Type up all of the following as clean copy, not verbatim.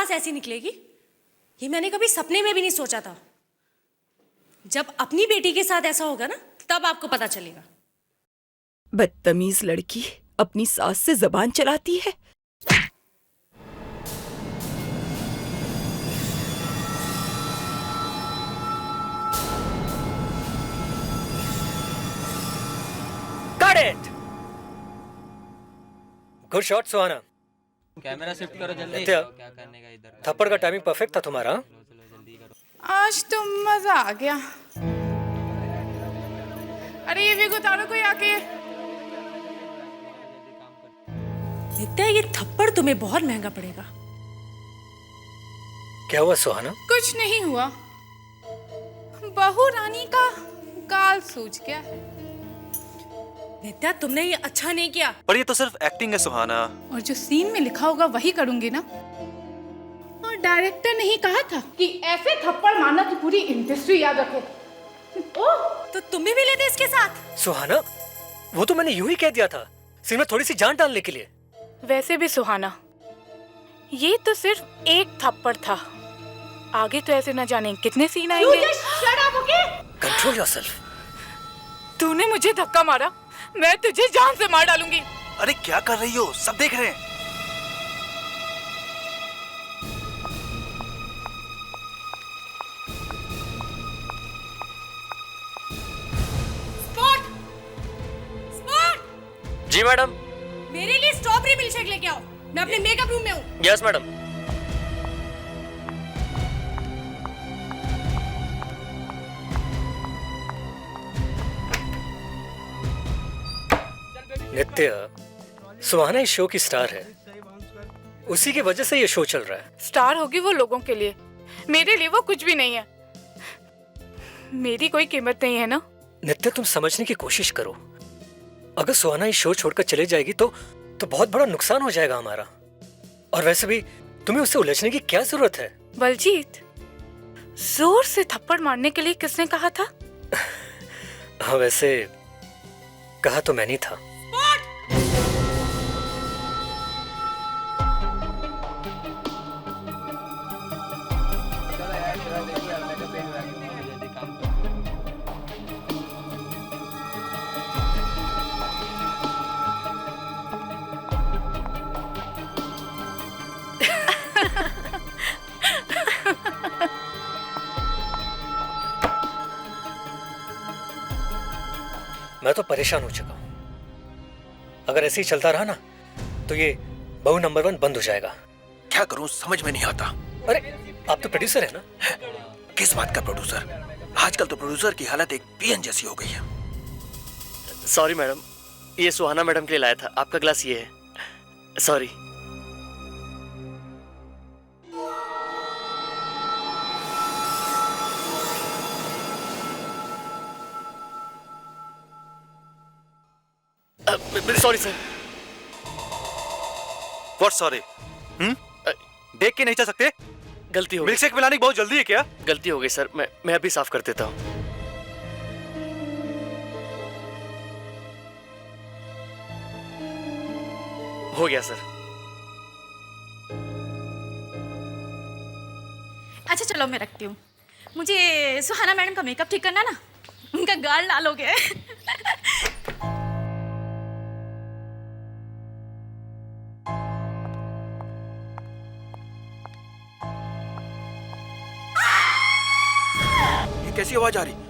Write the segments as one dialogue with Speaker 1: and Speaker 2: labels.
Speaker 1: सांस ऐसी निकलेगी, ये मैंने कभी सपने में भी नहीं सोचा था। जब अपनी बेटी के साथ ऐसा होगा ना, तब आपको पता चलेगा।
Speaker 2: बदतमीज लड़की अपनी सास से जबान चलाती है।
Speaker 3: Got it! Good shot Suhana.
Speaker 4: Camera shift करो जल्दी।
Speaker 3: नित्या,
Speaker 4: क्या करने का इधर?
Speaker 3: थप्पड़ का टाइमिंग परफेक्ट था तुम्हारा।
Speaker 4: चलो जल्दी करो।
Speaker 5: आज तो मजा आ गया। अरे ये विग उतारो कोई आके।
Speaker 1: नित्या, ये थप्पड़ तुम्हें बहुत महंगा पड़ेगा।
Speaker 3: क्या हुआ सुहाना?
Speaker 5: कुछ नहीं हुआ, बहू रानी का गाल सूज गया।
Speaker 1: नित्या, तुमने ये अच्छा नहीं किया।
Speaker 6: पर ये तो सिर्फ एक्टिंग है सुहाना।
Speaker 5: और जो सीन में लिखा होगा वही करूंगी ना। और डायरेक्टर ने ही कहा था कि ऐसे थप्पड़ मारना कि पूरी इंडस्ट्री याद रखे। ओह,
Speaker 1: तो तुम भी मिले थे इसके साथ?
Speaker 3: सुहाना, वो तो मैंने यूं ही कह दिया था, सीन में थोड़ी सी जान डालने के लिए।
Speaker 5: वैसे भी सुहाना, ये तो सिर्फ एक थप्पड़ था, आगे तो ऐसे न जाने कितने सीन आएंगे।
Speaker 3: Control yourself.
Speaker 5: तूने मुझे धक्का मारा, मैं तुझे जान से मार डालूंगी।
Speaker 6: अरे क्या कर रही हो, सब देख रहे हैं।
Speaker 1: स्पॉट! स्पॉट!
Speaker 3: जी मैडम।
Speaker 1: मेरे लिए स्ट्रॉबेरी मिल्कशेक लेके आओ, मैं अपने मेकअप रूम में हूँ।
Speaker 3: Yes madam. नित्य, सुहाना इस शो की स्टार है, उसी की वजह से ये शो चल रहा है।
Speaker 5: स्टार होगी वो लोगों के लिए, मेरे लिए वो कुछ भी नहीं है। मेरी कोई कीमत नहीं है ना।
Speaker 3: नित्य, तुम समझने की कोशिश करो। अगर सुहाना इस शो छोड़कर चले जाएगी तो बहुत बड़ा नुकसान हो जाएगा हमारा। और वैसे भी तुम्हें उससे उलझने की क्या जरूरत है?
Speaker 5: बलजीत, जोर से थप्पड़ मारने के लिए किसने कहा था?
Speaker 3: हाँ, वैसे कहा तो मैंने था।
Speaker 4: जल्दी काम करो।
Speaker 3: मैं तो परेशान हो चुका हूं। अगर ऐसे ही चलता रहा ना तो ये बहू नंबर 1 बंद हो जाएगा।
Speaker 6: क्या करूं समझ में नहीं आता।
Speaker 3: अरे, आप तो प्रोड्यूसर है ना?
Speaker 6: किस बात का प्रोड्यूसर? आजकल तो प्रोड्यूसर की हालत एक पियन जैसी हो गई है।
Speaker 7: सॉरी मैडम, ये सुहाना मैडम के लिए लाया था। आपका ग्लास ये है। Sorry. Sorry sir.
Speaker 6: What sorry? देख के नहीं चल सकते?
Speaker 7: गलती हो गई।
Speaker 6: मिल्कशेक पिलाने की बहुत जल्दी है क्या?
Speaker 7: गलती हो गई सर, मैं अभी साफ कर देता हूँ। हो गया सर।
Speaker 1: अच्छा चलो, मैं रखती हूँ। मुझे सुहाना मैडम का मेकअप ठीक करना ना, उनका गाल लाल हो गया है।
Speaker 6: ये कैसी आवाज आ रही है?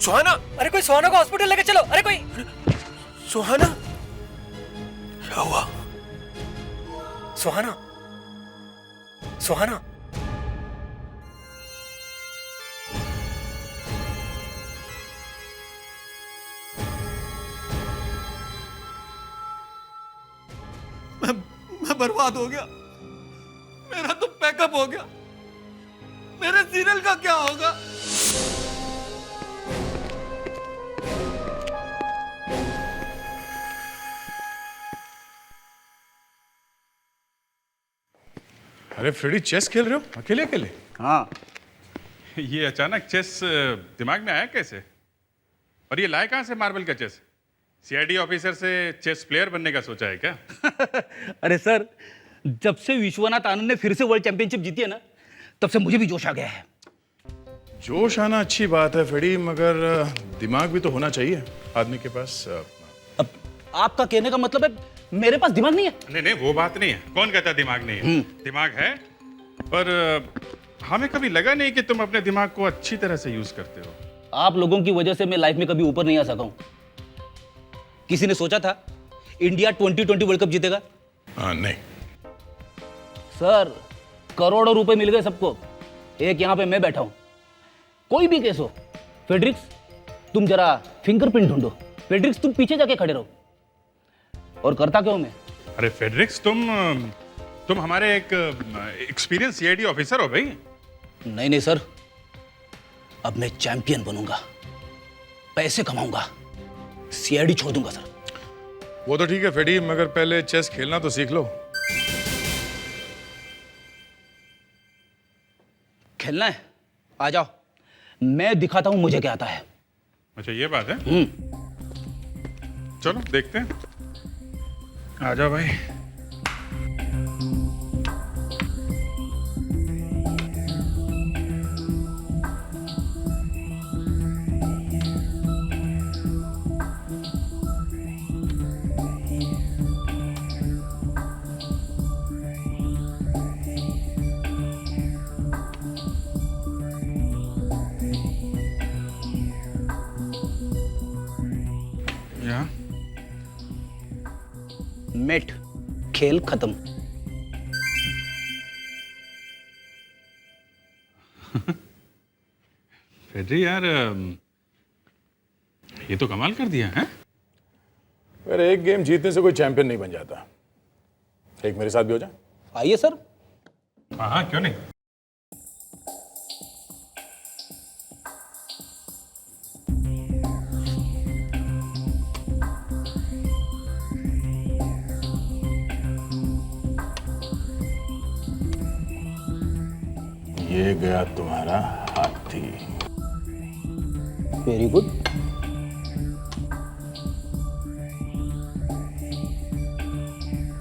Speaker 6: सुहाना!
Speaker 3: अरे कोई सुहाना को हॉस्पिटल लेके चलो। अरे कोई।
Speaker 6: सुहाना! क्या हुआ?
Speaker 3: सुहाना, सुहाना।
Speaker 8: मैं बर्बाद हो गया। मेरा तो पैकअप हो गया। मेरे सीरियल का क्या होगा?
Speaker 9: अरे फ्रेडी, चेस खेल रहे हो अकेले अकेले?
Speaker 8: हाँ,
Speaker 9: ये अचानक चेस दिमाग में आया कैसे? और ये लाए कहाँ से मार्बल का चेस? सीआईडी ऑफिसर से चेस प्लेयर बनने का सोचा है क्या?
Speaker 10: अरे सर, जब से विश्वनाथ आनंद ने फिर से वर्ल्ड चैंपियनशिप जीती है ना, तब से मुझे भी जोश आ गया है।
Speaker 9: जोश आना अच्छी बात है फ्रेडी, मगर दिमाग भी तो होना चाहिए आदमी के पास।
Speaker 10: अब आपका कहने का मतलब है मेरे पास दिमाग नहीं है?
Speaker 9: नहीं नहीं, वो बात नहीं है। कौन कहता है दिमाग नहीं है? दिमाग है, पर हमें कभी लगा नहीं कि तुम अपने दिमाग को अच्छी तरह से यूज करते हो।
Speaker 10: आप लोगों की वजह से मैं लाइफ में कभी ऊपर नहीं आ सका हूं। किसी ने सोचा था इंडिया 2020 वर्ल्ड कप जीतेगा?
Speaker 9: नहीं
Speaker 10: सर, करोड़ों रुपए मिल गए सबको, एक यहां पे मैं बैठा हूं। कोई भी केस हो, फेड्रिक्स तुम जरा फिंगरप्रिंट ढूंढो, फेड्रिक्स तुम पीछे जाके खड़े रहो। और करता क्यों मैं?
Speaker 9: अरे फेड्रिक्स, तुम हमारे एक एक्सपीरियंस सीआईडी ऑफिसर हो भाई।
Speaker 10: नहीं नहीं सर, अब मैं चैंपियन बनूंगा, पैसे कमाऊंगा, सीआईडी छोड़ दूंगा सर।
Speaker 9: वो तो ठीक है फ्रेडी, मगर पहले चेस खेलना तो सीख लो।
Speaker 10: खेलना है? आ जाओ, मैं दिखाता हूं मुझे क्या आता है।
Speaker 9: अच्छा ये बात है। चलो देखते हैं, आ जाओ भाई। यहाँ
Speaker 10: मेट, खेल खत्म।
Speaker 9: फ्रेडी यार, ये तो कमाल कर दिया है।
Speaker 11: अगर एक गेम जीतने से कोई चैंपियन नहीं बन जाता, एक मेरे साथ भी हो जाए।
Speaker 10: आइए सर।
Speaker 9: हाँ क्यों नहीं।
Speaker 11: ये गया तुम्हारा हाथी।
Speaker 10: Very good.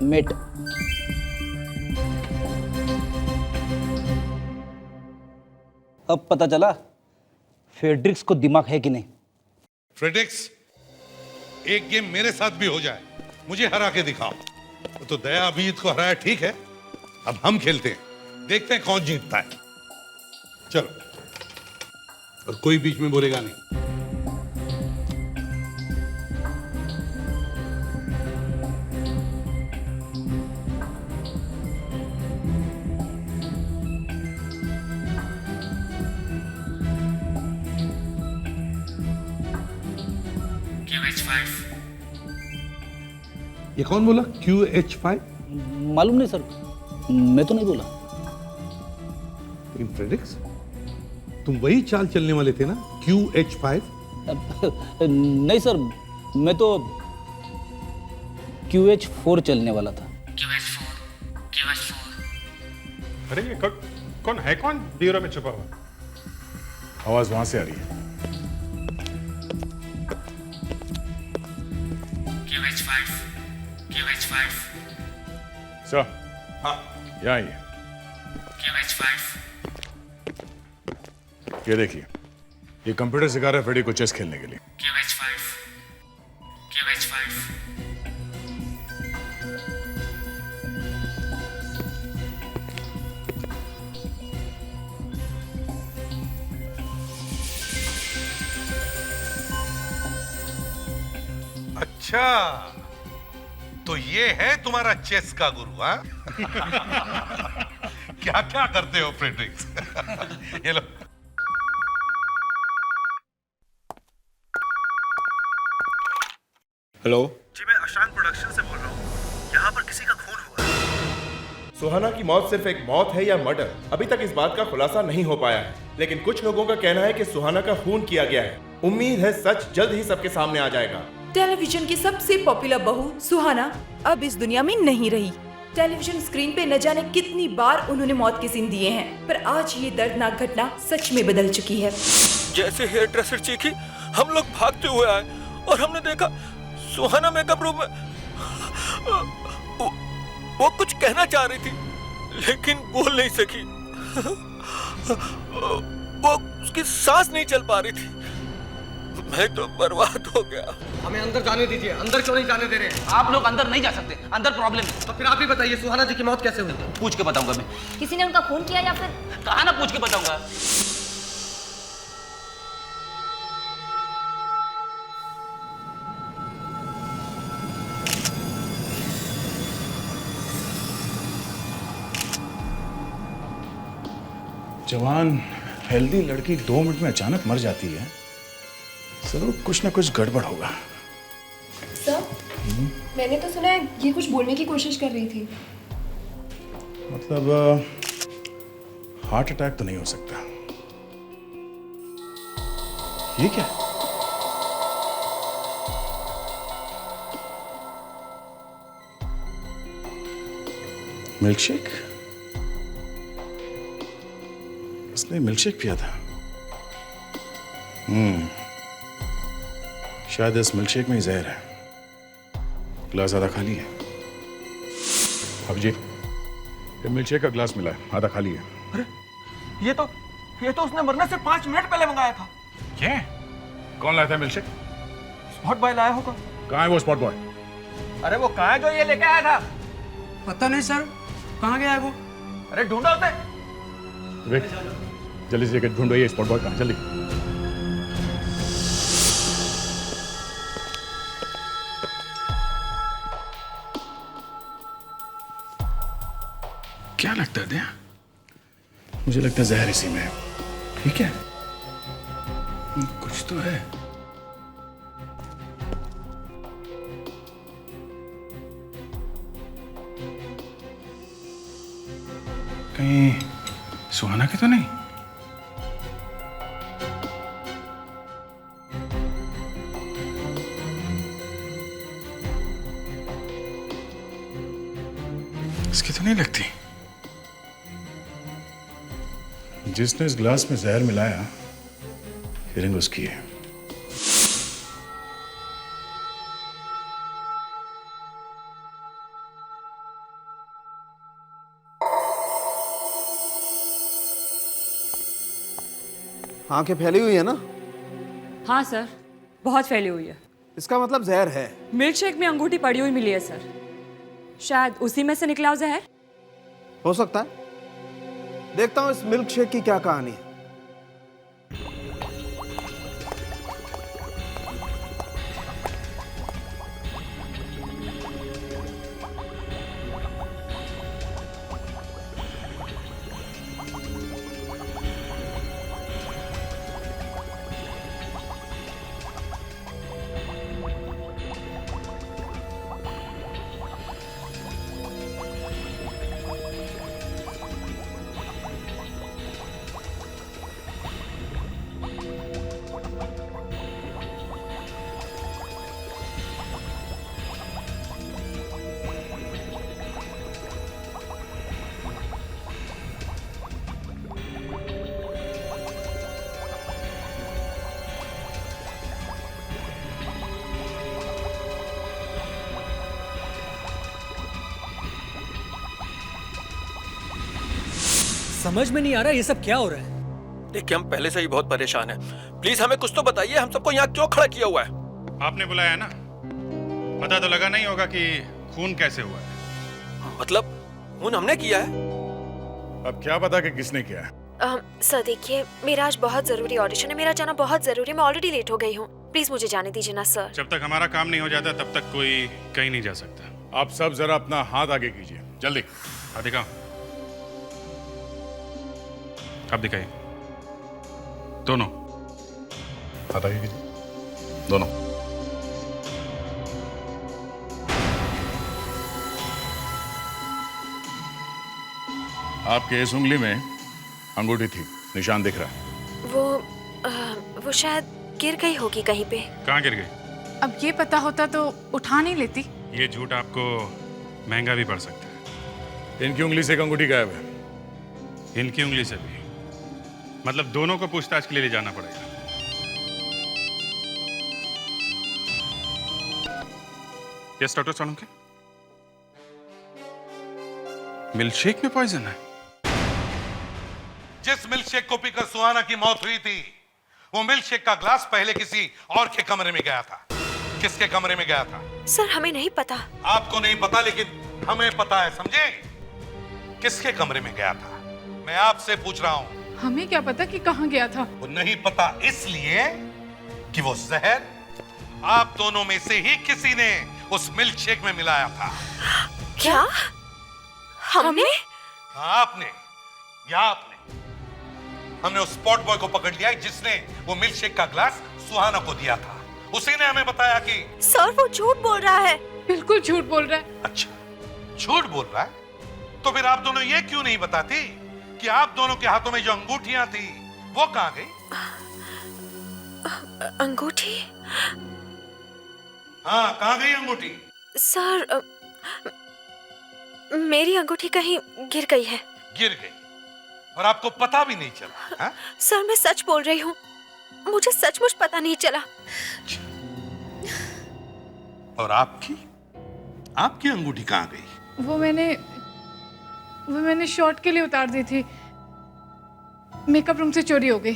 Speaker 10: मेट, अब पता चला फेड्रिक्स को दिमाग है कि नहीं।
Speaker 8: फ्रेडिक्स, एक गेम मेरे साथ भी हो जाए, मुझे हरा के दिखाओ। वो तो दया अभिजीत को हराया, ठीक है, अब हम खेलते हैं, देखते हैं कौन जीतता है। चलो, और कोई बीच में बोलेगा नहीं। ये कौन बोला QH5?
Speaker 10: मालूम नहीं सर, मैं तो नहीं बोला।
Speaker 8: लेकिन फ्रेडिक्स, तुम वही चाल चलने वाले थे ना, QH5?
Speaker 10: नहीं सर, मैं तो QH4 चलने वाला था।
Speaker 9: अरे ये कौन है? कौन ब्यूरो में छुपा हुआ?
Speaker 11: आवाज वहां से आ रही है।
Speaker 9: सर,
Speaker 8: हाँ,
Speaker 11: यहाँ आइए। ये देखिए, ये कंप्यूटर सिखा रहा है फ्रेडी को चेस खेलने के लिए।
Speaker 8: अच्छा, तो ये है तुम्हारा चेस का गुरु, हाँ? क्या क्या करते हो फ्रेडरिक्स? ये लो।
Speaker 12: हेलो
Speaker 13: जी, मैं अशांत प्रोडक्शन से बोल रहा हूँ। यहाँ पर किसी का खून हुआ है।
Speaker 12: सुहाना की मौत सिर्फ एक मौत है या मर्डर, अभी तक इस बात का खुलासा नहीं हो पाया है, लेकिन कुछ लोगों का कहना है कि सुहाना का खून किया गया है। उम्मीद है सच जल्द ही सबके सामने आ जाएगा।
Speaker 2: टेलीविजन की सबसे पॉपुलर बहू सुहाना अब इस दुनिया में नहीं रही। टेलीविजन स्क्रीन पे न जाने कितनी बार उन्होंने मौत के सीन दिए हैं, पर आज ये दर्दनाक घटना सच में बदल चुकी है।
Speaker 6: जैसे हेयर ड्रेसर चीखी, हम लोग भागते हुए आए और हमने देखा सुहाना मेकअप रूम में वो कुछ कहना चाह रही थी लेकिन बोल नहीं सकी। वो उसकी सांस नहीं चल पा रही थी। मैं तो बर्बाद हो गया।
Speaker 7: हमें अंदर जाने दीजिए। अंदर क्यों नहीं जाने दे रहे? आप लोग अंदर नहीं जा सकते, अंदर प्रॉब्लम है। तो फिर आप ही बताइए सुहाना जी की मौत कैसे हुई? पूछ के बताऊंगा मैं।
Speaker 14: किसी ने उनका खून किया या फिर?
Speaker 7: कहा ना पूछ के बताऊंगा।
Speaker 11: जवान हेल्दी लड़की 2 मिनट में अचानक मर जाती है, जरूर कुछ ना कुछ गड़बड़ होगा।
Speaker 15: सर, मैंने तो सुना है ये कुछ बोलने की कोशिश कर रही थी।
Speaker 11: मतलब हार्ट अटैक तो नहीं हो सकता। ये क्या है? मिल्कशेक? इसने मिल्कशेक पिया था। शायद इस मिल्कशेक में ही जहर है। गिलास आधा खाली है। अभिजीत, ये मिल्कशेक का ग्लास मिला है, आधा खाली है।
Speaker 7: अरे ये तो उसने मरने से 5 मिनट पहले मंगाया था।
Speaker 11: क्या? कौन लाया था मिल्कशेक?
Speaker 7: स्पॉट बॉय लाया होगा।
Speaker 11: कहाँ है वो स्पॉट बॉय?
Speaker 7: अरे वो कहाँ है जो ये लेके आया था?
Speaker 16: पता नहीं सर, कहाँ गया है वो?
Speaker 7: अरे ढूंढो उसे।
Speaker 11: विवेक, जल्दी से ढूंढो ये स्पॉट बॉय कहाँ, जल्दी। क्या लगता है दया? मुझे लगता है जहर इसी में है। ठीक है, कुछ तो है। कहीं सुहाना की तो नहीं? इसकी तो नहीं लगती। जिसने इस ग्लास में जहर मिलाया, फीलिंग उसकी है।
Speaker 17: आंखें फैली हुई है ना?
Speaker 18: हाँ सर, बहुत फैली हुई है।
Speaker 17: इसका मतलब जहर है।
Speaker 18: मिल्क शेक में अंगूठी पड़ी हुई मिली है सर। शायद उसी में से निकला हो जहर।
Speaker 17: हो सकता है। देखता हूं इस मिल्क शेक की क्या कहानी है।
Speaker 3: समझ में नहीं आ रहा ये सब क्या हो रहा है।
Speaker 6: देखिए हम पहले से ही बहुत परेशान हैं। प्लीज हमें कुछ तो बताइए, हम सबको यहाँ क्यों खड़ा किया हुआ है?
Speaker 9: आपने बुलाया ना, पता तो लगा नहीं होगा कि खून कैसे हुआ है।
Speaker 6: मतलब खून हमने किया है?
Speaker 11: अब क्या पता कि किसने किया है।
Speaker 14: सर देखिए, मेरा आज बहुत जरूरी ऑडिशन है, मेरा जाना बहुत जरूरी है। मैं ऑलरेडी लेट हो गई हूँ, प्लीज मुझे जाने दीजिए ना सर।
Speaker 9: जब तक हमारा काम नहीं हो जाता तब तक कोई कहीं नहीं जा सकता।
Speaker 11: आप सब जरा अपना हाथ आगे कीजिए, जल्दी।
Speaker 9: हाँ दिखाओ। अब दिखाइए। दोनों
Speaker 11: हाथ आगे कीजिए, दोनों। आपके इस उंगली में अंगूठी थी, निशान दिख रहा है।
Speaker 14: वो शायद गिर गई होगी कहीं पे।
Speaker 9: कहाँ गिर गई?
Speaker 5: अब ये पता होता तो उठा नहीं लेती।
Speaker 9: ये झूठ आपको महंगा भी पड़ सकता है।
Speaker 11: इनकी उंगली से एक अंगूठी गायब है।
Speaker 9: इनकी उंगली से भी? मतलब दोनों को पूछताछ के लिए ले जाना पड़ेगा। Yes doctor Salunke, milk shake में पॉइजन है।
Speaker 8: जिस मिल्क शेक को पीकर सुहाना की मौत हुई थी, वो मिल्क शेक का ग्लास पहले किसी और के कमरे में गया था। किसके कमरे में गया था?
Speaker 14: सर हमें नहीं पता।
Speaker 8: आपको नहीं पता, लेकिन हमें पता है, समझे? किसके कमरे में गया था? मैं आपसे पूछ रहा हूं।
Speaker 5: हमें क्या पता कि कहाँ गया था?
Speaker 8: वो नहीं पता इसलिए कि वो जहर आप दोनों में से ही किसी ने उस मिल्क शेक में मिलाया था।
Speaker 14: क्या? हमने?
Speaker 8: हाँ, आपने या आपने। हमने उस स्पॉट बॉय को पकड़ लिया जिसने वो मिल्क शेक का ग्लास सुहाना को दिया था। उसी ने हमें बताया कि
Speaker 14: सर वो झूठ बोल रहा है।
Speaker 5: बिल्कुल झूठ बोल रहा है।
Speaker 8: अच्छा, झूठ बोल रहा है? तो फिर आप दोनों ये क्यों नहीं बताती कि आप दोनों के हाथों में जो अंगूठियां थी वो कहां गई?
Speaker 14: अंगूठी?
Speaker 8: हाँ, कहां गई अंगूठी?
Speaker 14: सर मेरी अंगूठी कहीं गिर गई है।
Speaker 8: गिर गई और आपको पता भी नहीं चला? हाँ?
Speaker 14: सर मैं सच बोल रही हूँ, मुझे सचमुच पता नहीं चला।
Speaker 8: और आपकी अंगूठी कहां गई?
Speaker 5: वो मैंने शॉट के लिए उतार दी थी। मेकअप रूम से चोरी हो गई।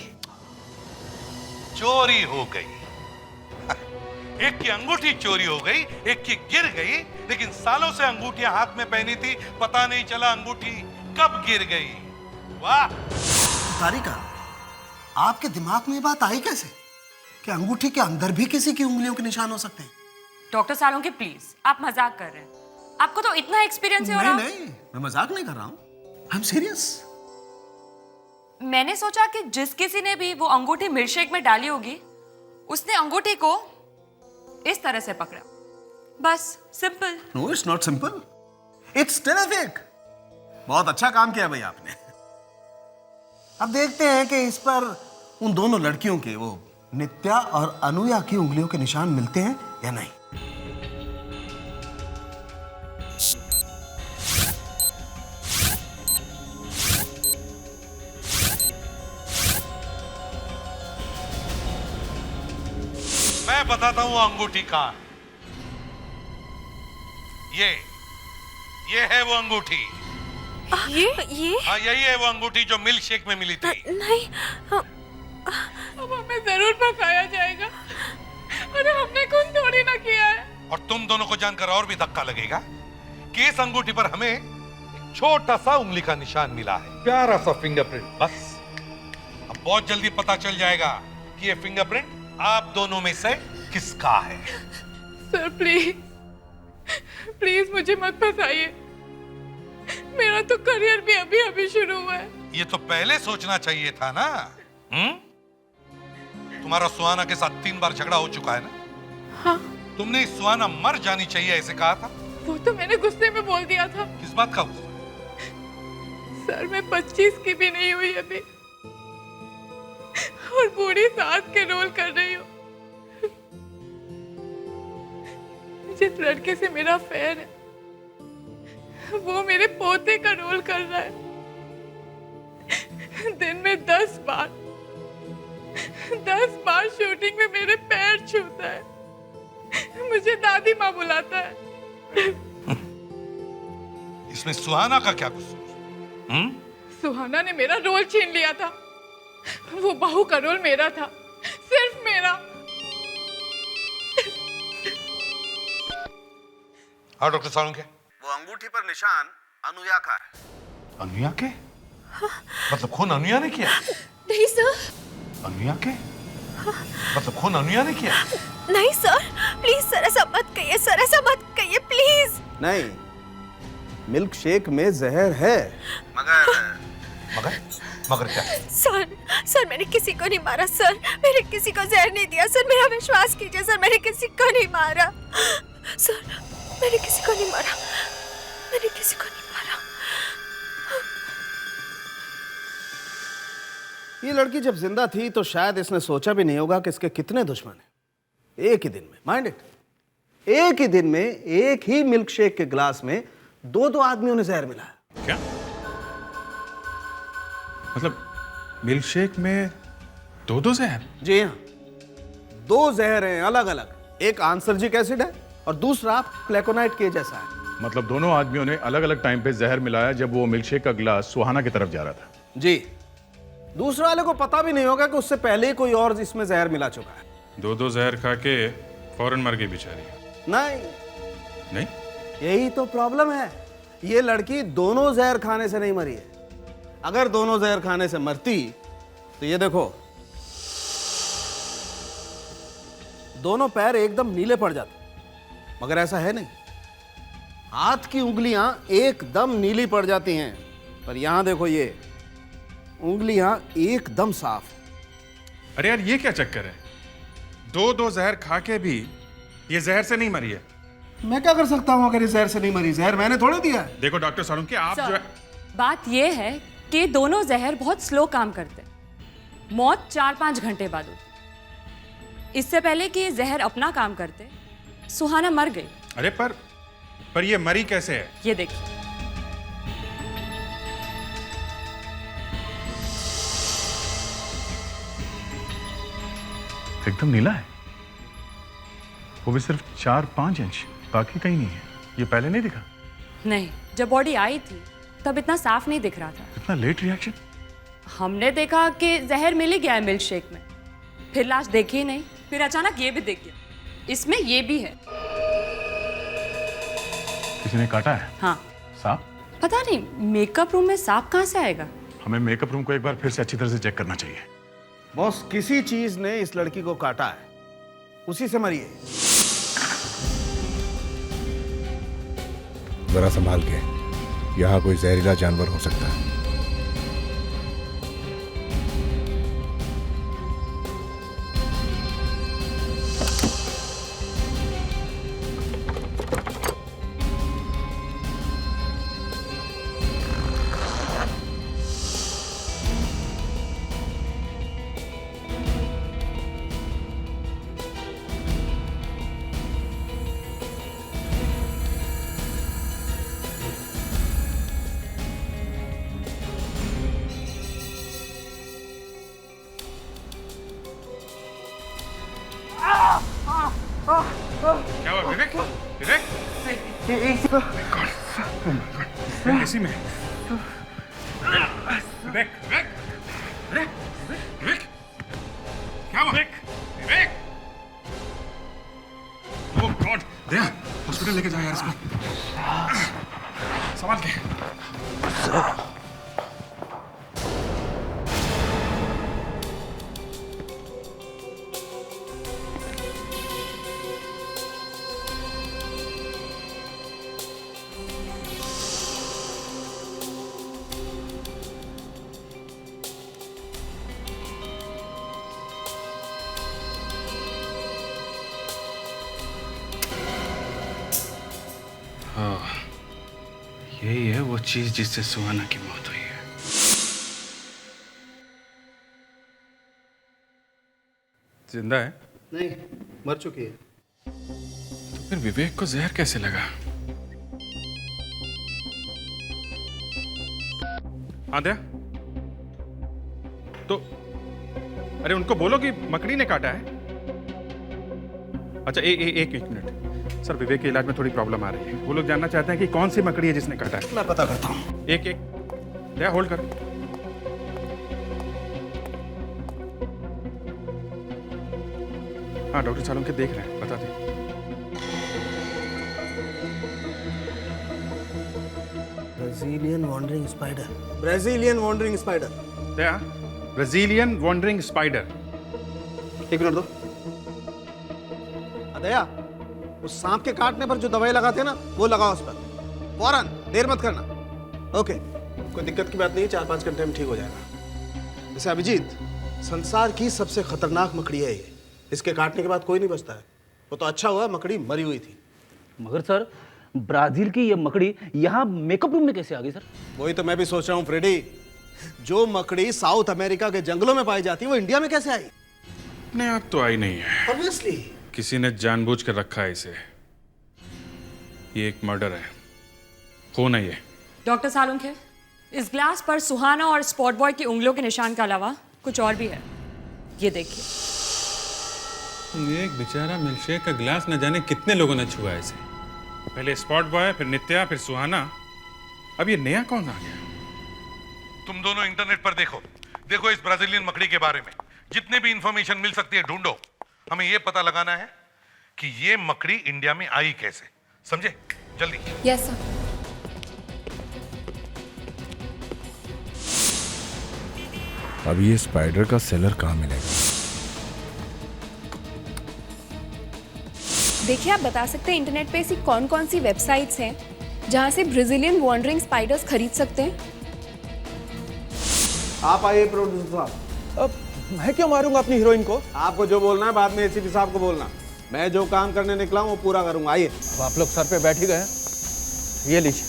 Speaker 8: चोरी हो गई? एक की अंगूठी चोरी हो गई, एक की गिर गई, लेकिन सालों से अंगूठियां हाथ में पहनी थी, पता नहीं चला अंगूठी कब गिर गई। वाह!
Speaker 19: तारिका, आपके दिमाग में ये बात आई कैसे कि अंगूठी के अंदर भी किसी की उंगलियों के निशान हो सकते हैं?
Speaker 18: डॉक्टर सालुंके प्लीज, आप मजाक कर रहे हैं। आपको तो इतना एक्सपीरियंस है। और
Speaker 19: नहीं, मैं मजाक नहीं कर रहा हूँ, आई एम सीरियस।
Speaker 18: मैंने सोचा कि जिस किसी ने भी वो अंगूठी मिल्क शेक में डाली होगी, उसने अंगूठी को इस तरह से पकड़ा। बस, simple.
Speaker 19: No, it's not simple, it's terrific. बहुत अच्छा काम किया भाई आपने। अब देखते हैं कि इस पर उन दोनों लड़कियों के, वो नित्या और अनुया की उंगलियों के निशान मिलते हैं या नहीं।
Speaker 8: मैं बताता हूं अंगूठी कहां है। ये है वो अंगूठी।
Speaker 14: ये?
Speaker 8: हाँ, यही है वो अंगूठी जो मिल्क शेक में मिली थी।
Speaker 14: नहीं,
Speaker 5: अब हमें जरूर फंसाया जाएगा। अरे हमने खून थोड़ी ना किया है।
Speaker 8: और तुम दोनों को जानकर और भी धक्का लगेगा कि इस अंगूठी पर हमें एक छोटा सा उंगली का निशान मिला है, प्यारा सा फिंगरप्रिंट। बस अब बहुत जल्दी पता चल जाएगा कि ये फिंगरप्रिंट आप दोनों में से किसका है।
Speaker 5: सर प्लीज मुझे मत फंसाइए। मेरा तो करियर भी अभी अभी शुरू हुआ है।
Speaker 8: ये तो पहले सोचना चाहिए था ना। तुम्हारा सुहाना के साथ 3 बार झगड़ा हो चुका है ना?
Speaker 5: हाँ।
Speaker 8: तुमने सुहाना मर जानी चाहिए ऐसे कहा था।
Speaker 5: वो तो मैंने गुस्से में बोल दिया था।
Speaker 8: किस बात का गुस्सा?
Speaker 5: सर मैं 25 की भी नहीं हुई अभी, और बूढ़ी सास के रोल कर रही हूँ। जिस लड़के से मेरा अफेयर है, वो मेरे पोते का रोल कर रहा है। दिन में 10 बार शूटिंग में मेरे पैर छूता है। मुझे दादी माँ बुलाता है।
Speaker 8: इसमें सुहाना का क्या कसूर?
Speaker 5: सुहाना ने मेरा रोल छीन लिया था। वो बहू का रोल मेरा था, सिर्फ मेरा।
Speaker 8: हाँ डॉक्टर सालुंके,
Speaker 19: वो अंगूठी पर निशान अनुया का है।
Speaker 8: अनुया के? मतलब खून अनुया ने किया?
Speaker 14: नहीं सर।
Speaker 8: अनुया के? मतलब खून अनुया ने किया?
Speaker 14: नहीं सर, प्लीज सर ऐसा मत कहिए, सर ऐसा मत कहिए प्लीज।
Speaker 19: नहीं, मिल्क शेक में जहर है।
Speaker 8: मगर क्या?
Speaker 14: सर मैंने किसी को नहीं मारा सर, मैंने किसी को जहर नहीं दिया सर, मेरा विश्वास कीजिए सर, मैंने किसी को नहीं मारा सर, मैंने किसी को नहीं मारा, मैंने किसी को नहीं मारा।
Speaker 19: ये लड़की जब जिंदा थी तो शायद इसने सोचा भी नहीं होगा कि इसके कितने दुश्मन हैं। एक ही दिन में, माइंड इट, एक ही दिन में एक ही मिल्क शेक के ग्लास में 2 आदमियों ने जहर मिलाया।
Speaker 9: क्या मतलब मिल्क शेक में 2 जहर?
Speaker 19: जी हाँ, 2 जहर हैं अलग अलग। एक आंसर्जिक एसिड है
Speaker 17: और दूसरा प्लेकोनाइट के जैसा है।
Speaker 11: मतलब दोनों आदमियों ने अलग अलग टाइम पे जहर मिलाया जब वो मिल्कशेक का गिलास सुहाना की तरफ जा रहा था।
Speaker 17: जी, दूसरे वाले को पता भी नहीं होगा कि उससे पहले ही कोई और इसमें जहर मिला चुका है।
Speaker 9: दो जहर खा के फौरन मर गई बेचारी।
Speaker 17: नहीं, यही तो प्रॉब्लम है। ये लड़की दोनों जहर खाने से नहीं मरी है। अगर दोनों जहर खाने से मरती तो ये देखो, दोनों पैर एकदम नीले पड़ जाते, मगर ऐसा है नहीं। हाथ की उंगलियां एकदम नीली पड़ जाती हैं, पर यहां देखो, ये उंगलियां एकदम साफ।
Speaker 9: अरे यार ये क्या चक्कर है? दो जहर खा के भी ये जहर से नहीं मरी है।
Speaker 17: मैं क्या कर सकता हूं अगर इस जहर से नहीं मरी? जहर मैंने थोड़े दिया है।
Speaker 9: देखो डॉक्टर सालुंके, आप जो है,
Speaker 18: बात ये है कि दोनों जहर बहुत स्लो काम करते हैं। मौत 4-5 घंटे बाद होती। इससे पहले कि ये जहर अपना काम करते, सुहाना मर गई।
Speaker 9: अरे पर ये मरी कैसे है?
Speaker 18: ये देखिए,
Speaker 11: एकदम नीला है, वो भी सिर्फ 4-5 इंच, बाकी कहीं नहीं है। ये पहले नहीं दिखा?
Speaker 18: नहीं, जब बॉडी आई थी तब इतना साफ नहीं दिख रहा था।
Speaker 11: इतना लेट रिएक्शन?
Speaker 18: हमने देखा कि जहर मिल ही गया है मिल्क शेक में, फिर लाश देखी ही नहीं, फिर अचानक ये भी दिख गया। इसमें ये भी है।
Speaker 11: किसी ने काटा है?
Speaker 18: हाँ।
Speaker 11: सांप?
Speaker 18: पता नहीं, मेकअप रूम में सांप कहाँ से आएगा?
Speaker 11: हमें मेकअप रूम को एक बार फिर से अच्छी तरह से चेक करना चाहिए।
Speaker 17: बॉस, किसी चीज ने इस लड़की को काटा है, उसी से मरी है।
Speaker 12: जरा संभाल के, यहाँ कोई जहरीला जानवर हो सकता है।
Speaker 9: क्या हुआ विवेक? विवेक? इसी में विवेक, विवेक, अरे विवेक, क्या हुआ? विवेक, ओह गॉड, दया, हॉस्पिटल लेके जाओ यार इसको, संभाल के।
Speaker 11: यही है वो चीज जिससे सुहाना की मौत हुई है।
Speaker 9: जिंदा है?
Speaker 17: नहीं, मर चुकी है।
Speaker 11: तो फिर विवेक को जहर कैसे लगा?
Speaker 9: हाँ दया, तो अरे उनको बोलो कि मकड़ी ने काटा है। अच्छा एक मिनट सर, विवेक के इलाज में थोड़ी प्रॉब्लम आ रही है। वो लोग जानना चाहते हैं कि कौन सी मकड़ी है जिसने काटा है।
Speaker 17: मैं पता करता हूँ।
Speaker 9: एक दया होल्ड कर। हाँ डॉक्टर सालों के देख रहे हैं, बता दें।
Speaker 17: Brazilian wandering spider. Brazilian wandering spider.
Speaker 9: Daya, Brazilian wandering spider.
Speaker 17: एक मिनट दो। दया, उस सांप के काटने पर जो दवाई लगाते हैं ना, वो लगाओ उस पर फौरन, देर मत करना। ओके, कोई दिक्कत की बात नहीं है, 4-5 घंटे में ठीक हो जाएगा। वैसे अभिजीत, संसार की सबसे खतरनाक मकड़ी है ये। इसके काटने के बाद कोई नहीं बचता है। वो तो अच्छा हुआ मकड़ी मरी हुई थी।
Speaker 10: मगर सर, ब्राजील की ये मकड़ी यहाँ मेकअप रूम में कैसे आ गई सर?
Speaker 17: वही तो मैं भी सोच रहा हूँ फ्रेडी। जो मकड़ी साउथ अमेरिका के जंगलों में पाई जाती है, वो इंडिया में कैसे आई?
Speaker 9: अपने आप तो आई नहीं है।
Speaker 17: ऑब्वियसली
Speaker 9: किसी ने जानबूझ कर रखा है इसे। ये एक मर्डर है, खून है ये।
Speaker 18: डॉक्टर सालुंखे, इस ग्लास पर सुहाना और स्पॉट बॉय की उंगलियों के निशान के अलावा कुछ और भी है। ये देखिए।
Speaker 9: एक बेचारा मिल्कशेक का गिलास न जाने कितने लोगों ने छुआ इसे। पहले स्पॉट बॉय, फिर नित्या, फिर सुहाना, अब ये नया कौन आ गया?
Speaker 8: तुम दोनों इंटरनेट पर देखो इस ब्राजीलियन मकड़ी के बारे में जितने भी इंफॉर्मेशन मिल सकती है ढूंढो। हमें ये पता लगाना है कि ये मकड़ी इंडिया में आई कैसे, समझे? जल्दी।
Speaker 15: Yes sir.
Speaker 11: अब ये स्पाइडर का सेलर कहाँ मिलेगा?
Speaker 15: देखिए, आप बता सकते हैं इंटरनेट पे ऐसी कौन कौन सी वेबसाइट्स हैं जहां से ब्राजीलियन वॉन्डरिंग स्पाइडर्स खरीद सकते हैं?
Speaker 17: आप आइए प्रोड्यूसर साहब।
Speaker 20: अब मैं क्यों मारूंगा अपनी हीरोइन को?
Speaker 17: आपको जो बोलना है बाद में एसीपी साहब को बोलना। मैं जो काम करने निकला हूँ वो पूरा करूंगा। आइए।
Speaker 20: अब आप लोग सर पे बैठ ही गए, ये लीजिए।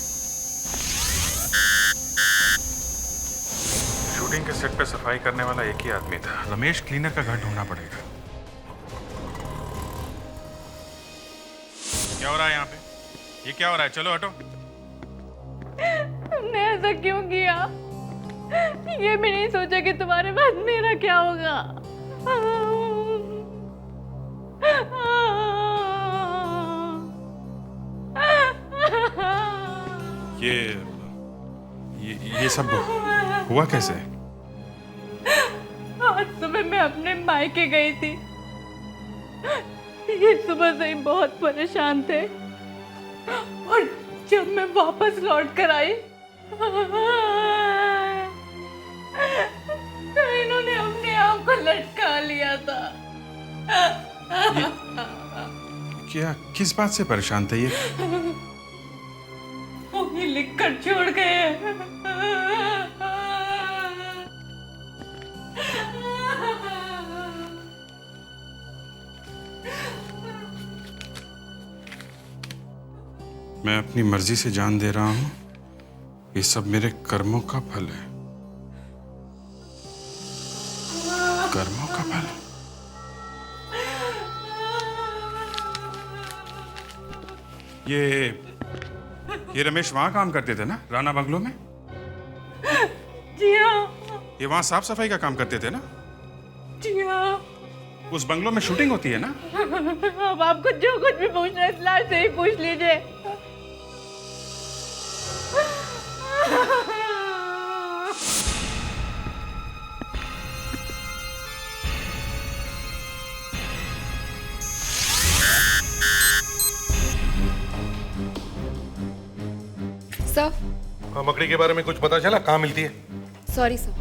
Speaker 9: शूटिंग के सेट पे सफाई करने वाला एक ही आदमी था। रमेश क्लीनर का घर ढूंढना पड़ेगा। क्या हो रहा है यहाँ पे? ये क्या हो रहा है? चलो हटो।
Speaker 18: तुमने ऐसा क्यों किया? ये भी नहीं सोचा कि तुम्हारे बाद मेरा क्या होगा।
Speaker 9: ये सब हुआ कैसे?
Speaker 18: आज सुबह मैं अपने मायके गई थी। ये सुबह से ही बहुत परेशान थे और जब मैं वापस लौट कर आई तो इन्होंने अपने आप को लटका लिया था।
Speaker 9: क्या किस बात से परेशान थे ये?
Speaker 18: वो ही लिख कर छोड़ गए।
Speaker 9: मैं अपनी मर्जी से जान दे रहा हूं, ये सब मेरे कर्मों का फल है। कर्मों का फल। ये रमेश वहां काम करते थे ना, राणा बंगलो में?
Speaker 18: जी हाँ।
Speaker 9: ये वहां साफ सफाई का काम करते थे ना?
Speaker 18: जी हाँ।
Speaker 9: उस बंगलो में शूटिंग होती है ना?
Speaker 18: अब आपको जो कुछ भी पूछना है इस लाश से ही पूछ लीजिए।
Speaker 15: सर,
Speaker 8: मकड़ी के बारे में कुछ पता चला? कहाँ मिलती है?
Speaker 15: सॉरी सर,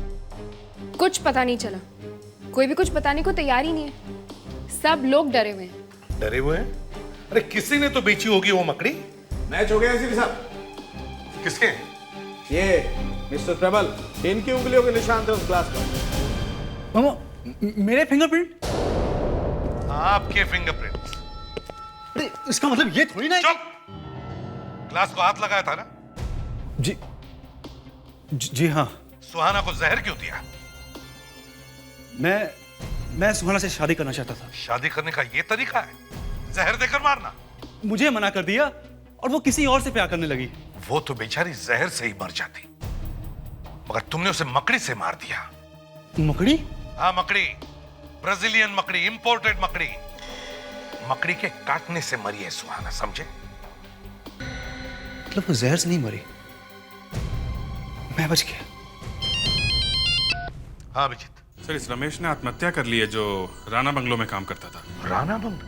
Speaker 15: कुछ पता नहीं चला। कोई भी कुछ बताने को तैयार ही नहीं है। सब लोग डरे हुए हैं।
Speaker 8: डरे हुए हैं? अरे किसी ने तो बेची होगी वो मकड़ी।
Speaker 17: मैच हो गया एसीपी साहब।
Speaker 8: किसके?
Speaker 17: ये मिस्टर प्रबल, इनकी उंगलियों के निशान थे उस ग्लास पर।
Speaker 20: मामा, मेरे फिंगरप्रिंट?
Speaker 8: आपके फिंगरप्रिंट्स।
Speaker 20: अरे इसका मतलब ये थोड़ी ना।
Speaker 8: चुप! ग्लास को हाथ लगाया था ना?
Speaker 20: जी हाँ।
Speaker 8: सुहाना को जहर क्यों दिया?
Speaker 20: मैं सुहाना से शादी करना चाहता था।
Speaker 8: शादी करने का ये तरीका है? जहर देकर मारना?
Speaker 20: मुझे मना कर दिया और वो किसी और से प्यार करने लगी।
Speaker 8: वो तो बेचारी जहर से ही मर जाती, मगर तुमने उसे मकड़ी से मार दिया।
Speaker 20: मकड़ी?
Speaker 8: हाँ मकड़ी, ब्राजीलियन मकड़ी, इंपोर्टेड मकड़ी। मकड़ी के काटने से मरी है सुहाना, समझे?
Speaker 20: मतलब वो जहर से नहीं मरी, मैं बच गया।
Speaker 8: हाँ अभिजीत।
Speaker 9: सर, इस रमेश ने आत्महत्या कर ली है जो राणा बंगलो में काम करता था।
Speaker 8: राणा बंगलो?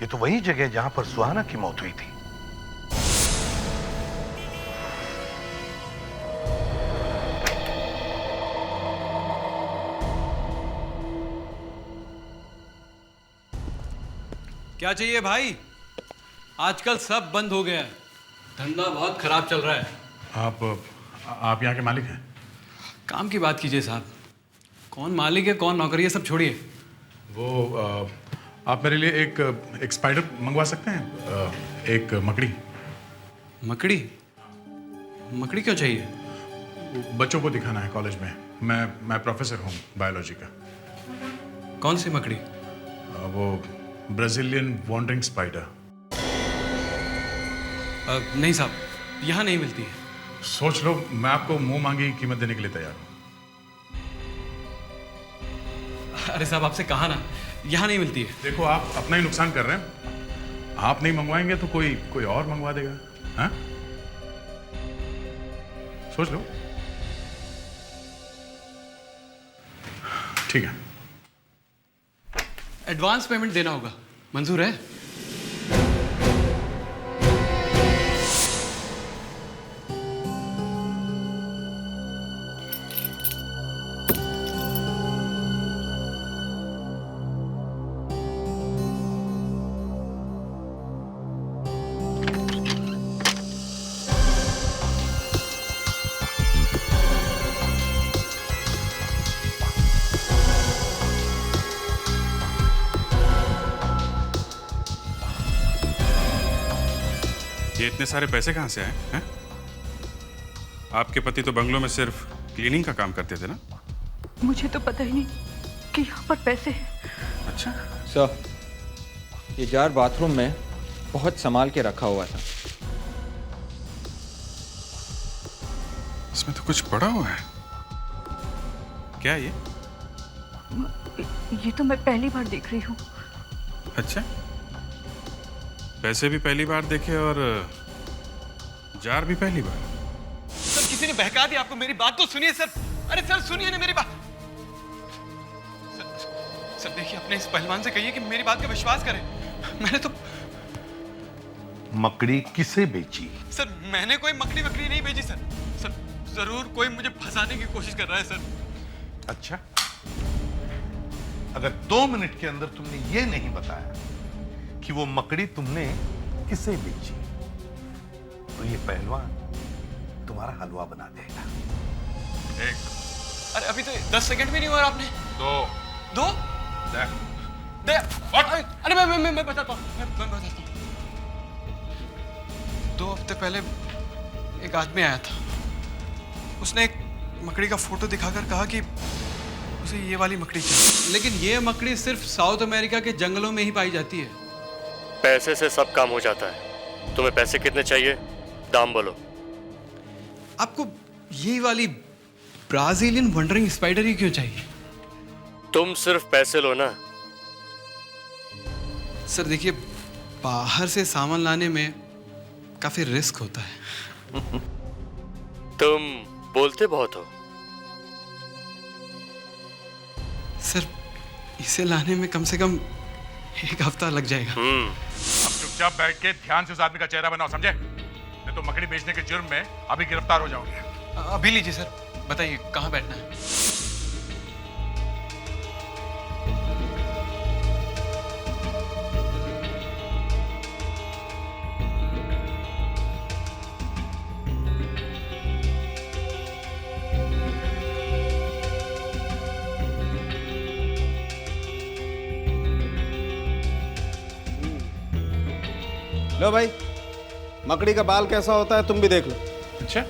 Speaker 8: ये तो वही जगह जहां पर सुहाना की मौत हुई थी।
Speaker 21: क्या चाहिए भाई? आजकल सब बंद हो गया है, धंधा बहुत खराब चल रहा है।
Speaker 11: आप यहाँ के मालिक हैं?
Speaker 21: काम की बात कीजिए साहब। कौन मालिक है कौन नौकरी है सब छोड़िए।
Speaker 11: वो आप मेरे लिए एक स्पाइडर मंगवा सकते हैं? एक मकड़ी।
Speaker 21: मकड़ी? मकड़ी क्यों चाहिए?
Speaker 11: बच्चों को दिखाना है कॉलेज में। मैं प्रोफेसर हूँ बायोलॉजी का।
Speaker 21: कौन सी मकड़ी?
Speaker 11: वो ब्राजीलियन वॉन्डरिंग स्पाइडर।
Speaker 21: नहीं साहब, यहाँ नहीं मिलती है।
Speaker 11: सोच लो, मैं आपको मुंह मांगी कीमत देने के लिए तैयार हूँ।
Speaker 21: अरे साहब, आपसे कहा ना, यहाँ नहीं मिलती है।
Speaker 11: देखो आप अपना ही नुकसान कर रहे हैं। आप नहीं मंगवाएंगे तो कोई और मंगवा देगा। हाँ, सोच लो। ठीक है,
Speaker 21: एडवांस पेमेंट देना होगा, मंजूर है?
Speaker 9: ये इतने सारे पैसे कहाँ से आए हैं? आपके पति तो बंगलों में सिर्फ क्लीनिंग का काम करते थे ना?
Speaker 4: मुझे तो पता ही नहीं कि यहाँ पर पैसे हैं।
Speaker 9: अच्छा
Speaker 22: सर, ये जार बाथरूम में बहुत संभाल के रखा हुआ था।
Speaker 9: इसमें तो कुछ पड़ा हुआ है। क्या ये?
Speaker 4: ये तो मैं पहली बार देख रही हूँ।
Speaker 9: अच्छा, पैसे भी पहली बार देखे और जार भी पहली बार।
Speaker 21: सर किसी ने बहका दिया आपको, मेरी बात तो सुनिए सर। अरे सर सुनिए ना मेरी बात। सर देखिए, अपने इस पहलवान से कहिए कि मेरी बात का विश्वास करें। मैंने तो
Speaker 8: मकड़ी किसे बेची?
Speaker 21: सर मैंने कोई मकड़ी वकड़ी नहीं बेची सर। सर जरूर कोई मुझे फंसाने की कोशिश कर रहा है सर।
Speaker 8: अच्छा, अगर 2 मिनट के अंदर तुमने ये नहीं बताया कि वो मकड़ी तुमने किसे बेची तो ये पहलवान तुम्हारा हलवा बना देगा।
Speaker 21: एक, अरे अभी तो 10 सेकंड भी नहीं हुआ आपने। दो दे, अरे मैं बताता हूँ, मैं बताता हूँ। 2 हफ्ते पहले एक आदमी आया था। उसने एक मकड़ी का फोटो दिखाकर कहा कि उसे ये वाली मकड़ी चाहिए। लेकिन ये मकड़ी सिर्फ साउथ अमेरिका के जंगलों में ही पाई जाती है।
Speaker 3: पैसे से सब काम हो जाता है। तुम्हें पैसे कितने चाहिए, दाम बोलो।
Speaker 21: आपको ये वाली ब्राजीलियन वंडरिंग स्पाइडर ही क्यों चाहिए?
Speaker 3: तुम सिर्फ पैसे लो ना।
Speaker 21: सर देखिए, बाहर से सामान लाने में काफी रिस्क होता है।
Speaker 3: तुम बोलते बहुत हो।
Speaker 21: सर इसे लाने में कम से कम 1 हफ्ता लग जाएगा।
Speaker 11: अब चुपचाप बैठ के ध्यान से उस आदमी का चेहरा बनाओ, समझे? नहीं तो मकड़ी बेचने के जुर्म में अभी गिरफ्तार हो जाओगे।
Speaker 21: अभी लीजिए सर, बताइए कहाँ बैठना है?
Speaker 17: लो भाई, मकड़ी का बाल कैसा होता है तुम भी देख लो।
Speaker 11: अच्छा,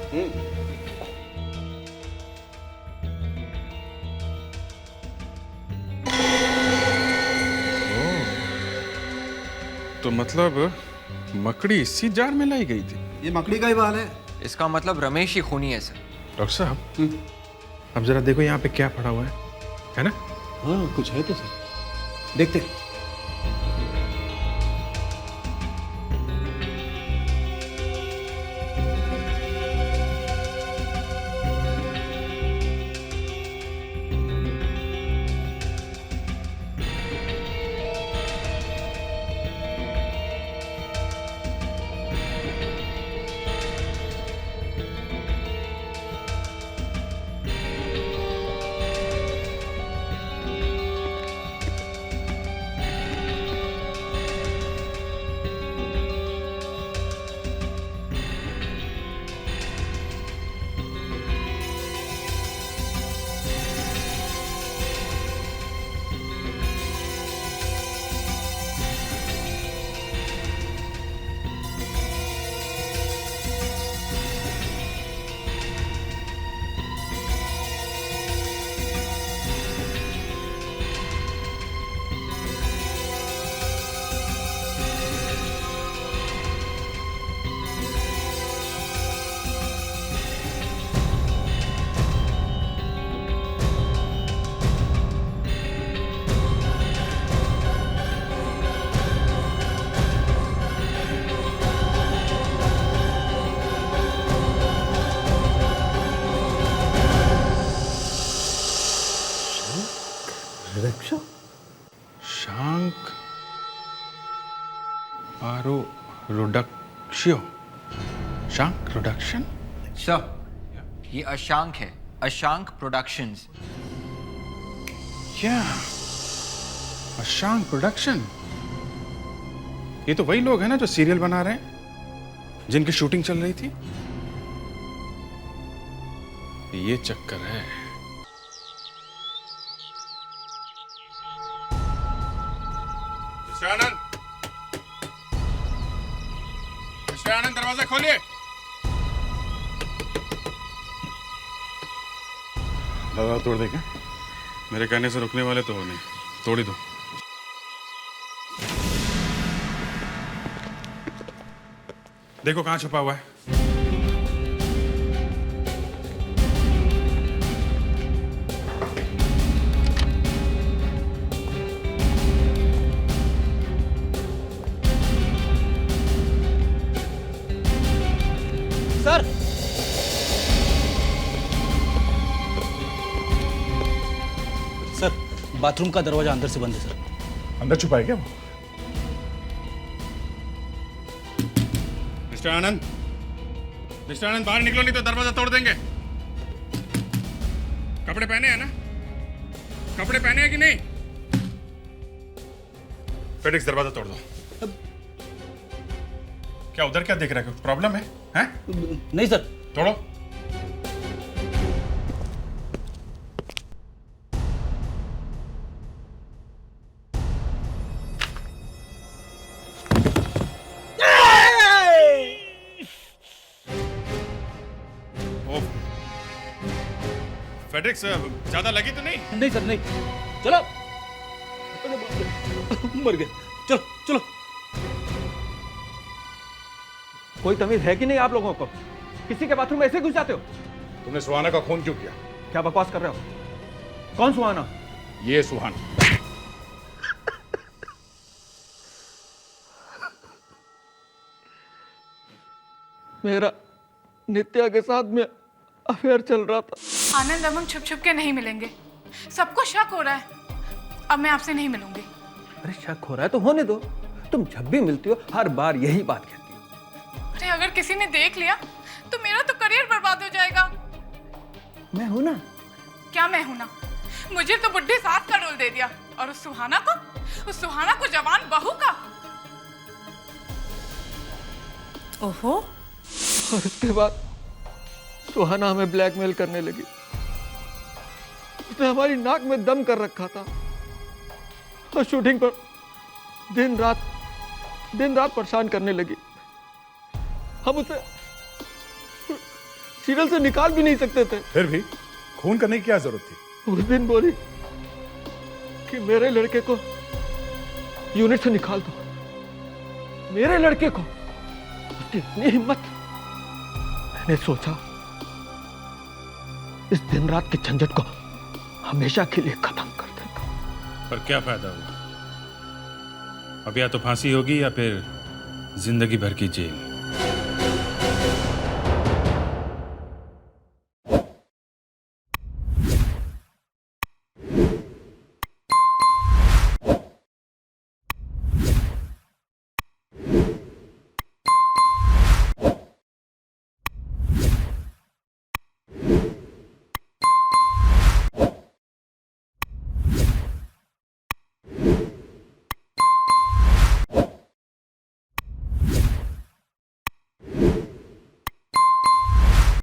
Speaker 9: तो मतलब मकड़ी इसी जार में लाई गई थी?
Speaker 17: ये मकड़ी का ही बाल है।
Speaker 22: इसका मतलब रमेश ही खूनी है सर।
Speaker 9: डॉक्टर साहब, अब जरा देखो यहाँ पे क्या पड़ा हुआ है ना?
Speaker 17: हाँ कुछ है तो सर, देखते।
Speaker 9: आरो रोडक्शियो शांक प्रोडक्शन।
Speaker 22: सर, ये अशांक है, अशांक प्रोडक्शंस।
Speaker 9: क्या? अशांक प्रोडक्शन? ये तो वही लोग हैं ना जो सीरियल बना रहे हैं, जिनकी शूटिंग चल रही थी। ये चक्कर है। मिस्टर आनंद, मिस्टर आनंद, दरवाजा खोलिए।
Speaker 11: दरवाजा तोड़ देगा?
Speaker 9: मेरे कहने से रुकने वाले तो हो नहीं, तोड़ ही दो। देखो कहाँ छुपा हुआ है।
Speaker 10: सर, सर, बाथरूम का दरवाजा अंदर से बंद है सर।
Speaker 11: अंदर छुपा है क्या वो?
Speaker 9: मिस्टर आनंद, मिस्टर आनंद, बाहर निकलो नहीं तो दरवाजा तोड़ देंगे। कपड़े पहने हैं ना? कपड़े पहने हैं कि नहीं? फेडिक्स, दरवाजा तोड़ दो। क्या उधर क्या देख रहा है? प्रॉब्लम है? हैं?
Speaker 10: नहीं सर।
Speaker 9: तोड़ो। फेड्रिक्स, ज्यादा लगी तो नहीं?
Speaker 10: नहीं सर, नहीं। चलो। मर गए। चलो चलो।
Speaker 22: कोई तमीज है कि नहीं आप लोगों को? किसी के बाथरूम में ऐसे घुस जाते हो?
Speaker 11: तुमने सुहाना का खून क्यों किया?
Speaker 22: क्या बकवास कर रहे हो? कौन सुहाना?
Speaker 11: ये सुहाना।
Speaker 22: मेरा नित्या के साथ में अफेयर चल रहा था।
Speaker 5: आनंद, अब हम छुप छुप के नहीं मिलेंगे। सबको शक हो रहा है। अब मैं आपसे नहीं मिलूंगी।
Speaker 22: अरे शक हो रहा है तो होने दो। तुम जब भी मिलती हो हर बार यही बात कहती हो।
Speaker 5: अरे अगर किसी ने देख लिया तो मेरा तो करियर बर्बाद हो जाएगा।
Speaker 22: मैं हूं ना।
Speaker 5: क्या मैं हूं ना? मुझे तो बुढ़ी सास का रोल दे दिया और उस सुहाना को जवान बहू का।
Speaker 2: ओहो।
Speaker 22: और इसके बाद सुहाना हमें ब्लैकमेल करने लगी। उसने हमारी नाक में दम कर रखा था और शूटिंग पर दिन रात परेशान करने लगी। हम उसे सीरियल से निकाल भी नहीं सकते थे।
Speaker 11: फिर भी खून करने की क्या जरूरत थी?
Speaker 22: उस दिन बोली कि मेरे लड़के को यूनिट से निकाल दो। मेरे लड़के को? उसकी इतनी हिम्मत। मैंने सोचा इस दिन रात के झंझट को हमेशा के लिए खत्म कर देगा।
Speaker 9: पर क्या फायदा हुआ? अब या तो फांसी होगी या फिर जिंदगी भर की जेल।